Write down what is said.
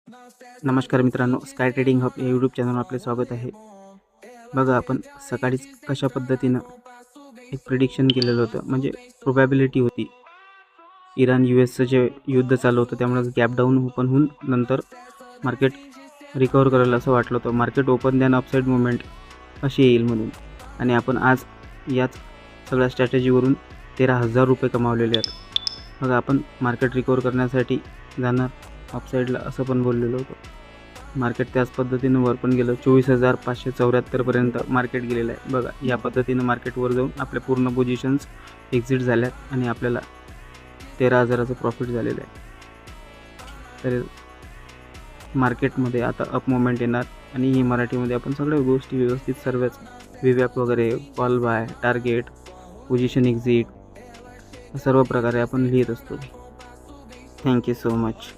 नमस्कार मित्रांनो, sky trading hub या यूट्यूब चॅनलवर आपले स्वागत आहे. बघा, आपण सकाळीच कशा पद्धतीनं एक प्रिडिक्शन केलेलं होतं, म्हणजे प्रोबॅबिलिटी होती. इराण US जे युद्ध चालू होतं त्यामुळे गॅप डाऊन ओपन होऊन नंतर मार्केट रिकवर करेल असं वाटलं होतं. Market open than upside movement अशी येईल म्हणून, आणि आपण आज याच सगळ्या स्ट्रॅटेजीवरून 13,000 रुपये कमावलेले आहेत. बघा, आपण मार्केट रिकवर करण्यासाठी जाणार अपसाईडला असं पण बोललेलं होतं. मार्केट त्याच पद्धतीनं वर पण गेलं. 24,574 पर्यंत मार्केट गेलेलं आहे. बघा, या पद्धतीनं मार्केट वर जाऊन आपल्या पूर्ण पोझिशन्स एक्झिट झाल्यात आणि आपल्याला 13,000चं प्रॉफिट झालेलं आहे. तर मार्केटमध्ये आता अप मोमेंट येणार, आणि ही मराठीमध्ये आपण सगळ्या गोष्टी व्यवस्थित सर्वच विवॅप वगैरे, call buy, target, position exit सर्व प्रकारे आपण लिहित असतो. Thank you so much.